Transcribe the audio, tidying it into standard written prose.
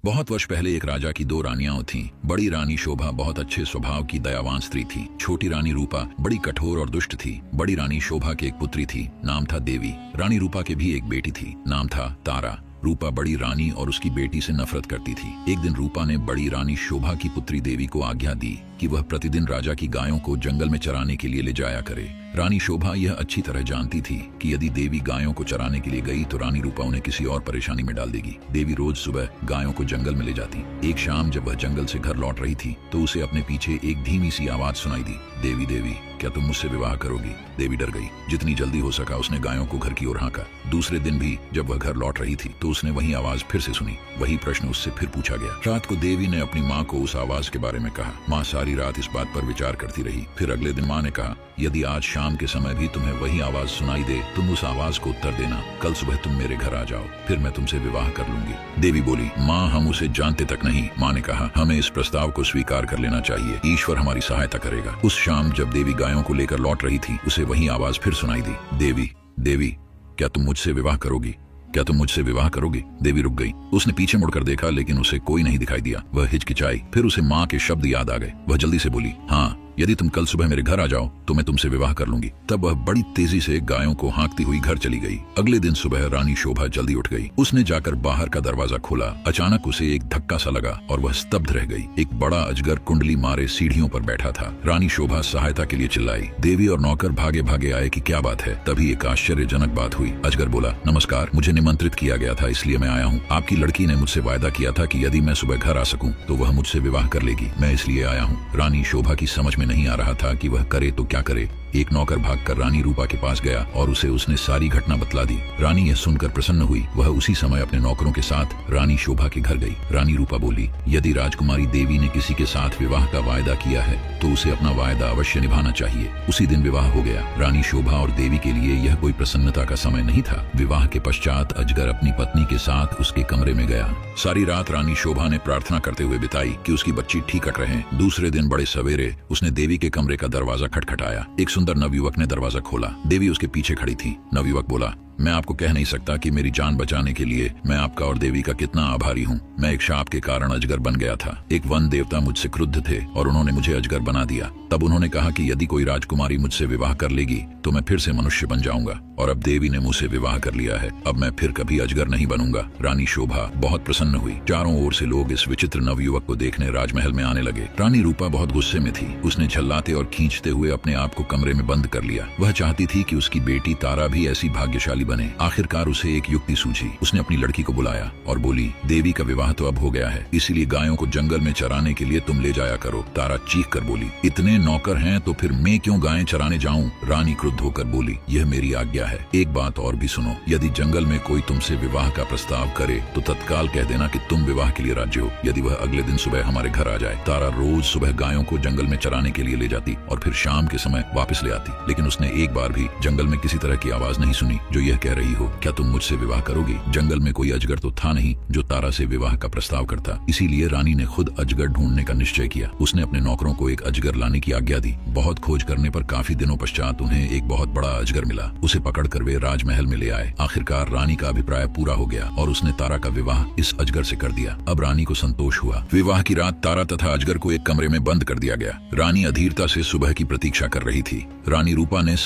बहुत वर्ष पहले एक राजा की दो रानियां थीं। बड़ी रानी शोभा बहुत अच्छे स्वभाव की दयावान स्त्री थी। छोटी रानी रूपा बड़ी कठोर और दुष्ट थी। बड़ी रानी शोभा की एक पुत्री थी, नाम था देवी। रानी रूपा के भी एक बेटी थी, नाम था तारा। रूपा बड़ी रानी और उसकी बेटी से नफरत करती थी। एक दिन रूपा ने बड़ी रानी शोभा की पुत्री देवी को आज्ञा दी कि वह प्रतिदिन राजा की गायों को जंगल में चराने के लिए ले जाया करे। रानी शोभा यह अच्छी तरह जानती थी कि यदि देवी गायों को चराने के लिए गई तो रानी रूपा उन्हें किसी और परेशानी में डाल देगी। देवी रोज सुबह गायों को जंगल में ले जाती। एक शाम जब वह जंगल से घर लौट रही थी तो उसे अपने पीछे एक धीमी सी आवाज सुनाई दी, देवी देवी क्या तुम मुझसे विवाह करोगी? देवी डर गई। जितनी जल्दी हो सका उसने गायों को घर की ओर हाँका। दूसरे दिन भी जब वह घर लौट रही थी तो उसने वही आवाज फिर से सुनी। वही प्रश्न उससे फिर पूछा गया। रात को देवी ने अपनी माँ को उस आवाज के बारे में कहा। माँ सारी रात इस बात पर विचार करती रही। फिर अगले दिन माँ ने कहा, यदि आज शाम के समय भी तुम्हें वही आवाज सुनाई दे तुम उस आवाज को उत्तर देना। कल सुबह तुम मेरे घर आ जाओ, फिर मैं तुमसे विवाह कर लूंगी। देवी बोली, माँ हम उसे जानते तक नहीं। माँ ने कहा, हमें इस प्रस्ताव को स्वीकार कर लेना चाहिए, ईश्वर हमारी सहायता करेगा। उस शाम जब देवी गायों को लेकर लौट रही थी उसे वही आवाज फिर सुनाई दी, देवी देवी क्या तुम मुझसे विवाह करोगी? क्या तुम मुझसे विवाह करोगी? देवी रुक गई। उसने पीछे मुड़कर देखा लेकिन उसे कोई नहीं दिखाई दिया। वह हिचकिचाई। फिर उसे माँ के शब्द याद आ गए। वह जल्दी से बोली, हाँ यदि तुम कल सुबह मेरे घर आ जाओ तो मैं तुमसे विवाह कर लूंगी। तब वह बड़ी तेजी से गायों को हाँकती हुई घर चली गई। अगले दिन सुबह रानी शोभा जल्दी उठ गई। उसने जाकर बाहर का दरवाजा खोला। अचानक उसे एक धक्का सा लगा और वह स्तब्ध रह गई। एक बड़ा अजगर कुंडली मारे सीढ़ियों पर बैठा था। रानी शोभा सहायता के लिए चिल्लाई। देवी और नौकर भागे भागे आए कि क्या बात है। तभी एक आश्चर्यजनक बात हुई। अजगर बोला, नमस्कार, मुझे निमंत्रित किया गया था इसलिए मैं आया हूँ। आपकी लड़की ने मुझसे वायदा किया था कि यदि मैं सुबह घर आ सकूं तो वह मुझसे विवाह कर लेगी। मैं इसलिए आया हूँ। रानी शोभा की समझ में नहीं आ रहा था कि वह करे तो क्या करे। एक नौकर भागकर रानी रूपा के पास गया और उसे उसने सारी घटना बतला दी। रानी यह सुनकर प्रसन्न हुई। वह उसी समय अपने नौकरों के साथ रानी शोभा के घर गई। रानी रूपा बोली, यदि राजकुमारी देवी ने किसी के साथ विवाह का वायदा किया है तो उसे अपना वायदा अवश्य निभाना चाहिए। उसी दिन विवाह हो गया। रानी शोभा और देवी के लिए यह कोई प्रसन्नता का समय नहीं था। विवाह के पश्चात अजगर अपनी पत्नी के साथ उसके कमरे में गया। सारी रात रानी शोभा ने प्रार्थना करते हुए बिताई कि उसकी बच्ची ठीक रहे। दूसरे दिन बड़े सवेरे उसने देवी के कमरे का दरवाजा खटखटाया। एक सुंदर नवयुवक ने दरवाजा खोला। देवी उसके पीछे खड़ी थी। नवयुवक बोला, मैं आपको कह नहीं सकता कि मेरी जान बचाने के लिए मैं आपका और देवी का कितना आभारी हूँ। मैं एक शाप के कारण अजगर बन गया था। एक वन देवता मुझसे क्रुद्ध थे और उन्होंने मुझे अजगर बना दिया। तब उन्होंने कहा कि यदि कोई राजकुमारी मुझसे विवाह कर लेगी तो मैं फिर से मनुष्य बन जाऊंगा। और अब देवी ने मुझसे विवाह कर लिया है। अब मैं फिर कभी अजगर नहीं बनूंगा। रानी शोभा बहुत प्रसन्न हुई। चारों ओर से लोग इस विचित्र नवयुवक को देखने राजमहल में आने लगे। रानी रूपा बहुत गुस्से में थी। उसने झल्लाते और खींचते हुए अपने आप को कमरे में बंद कर लिया। वह चाहती थी कि उसकी बेटी तारा भी ऐसी भाग्यशाली बने। आखिरकार उसे एक युक्ति सूझी। उसने अपनी लड़की को बुलाया और बोली, देवी का विवाह तो अब हो गया है, इसीलिए गायों को जंगल में चराने के लिए तुम ले जाया करो। तारा चीख कर बोली, इतने नौकर हैं तो फिर मैं क्यों गायें चराने जाऊं? रानी क्रुद्ध होकर बोली, यह मेरी आज्ञा है। एक बात और भी सुनो, यदि जंगल में कोई तुमसे विवाह का प्रस्ताव करे तो तत्काल कह देना कि तुम विवाह के लिए राजी हो। यदि वह अगले दिन सुबह हमारे घर आ जाए। तारा रोज सुबह गायों को जंगल में चराने के लिए ले जाती और फिर शाम के समय वापस ले आती, लेकिन उसने एक बार भी जंगल में किसी तरह की आवाज नहीं सुनी जो यह कह रही हो, क्या तुम मुझसे विवाह करोगी? जंगल में कोई अजगर तो था नहीं जो तारा से विवाह का प्रस्ताव करता। इसीलिए रानी ने खुद अजगर ढूंढने का निश्चय किया। उसने अपने नौकरों को एक अजगर लाने की आज्ञा दी। बहुत खोज करने पर काफी दिनों पश्चात उन्हें एक बहुत बड़ा अजगर मिला। उसे पकड़कर वे राजमहल में ले आए। आखिरकार रानी का अभिप्राय पूरा हो गया और उसने तारा का विवाह इस अजगर से कर दिया। अब रानी को संतोष हुआ। विवाह की रात तारा तथा अजगर को एक कमरे में बंद कर दिया गया। रानी अधीरता से सुबह की प्रतीक्षा कर रही थी। रानी रूपा ने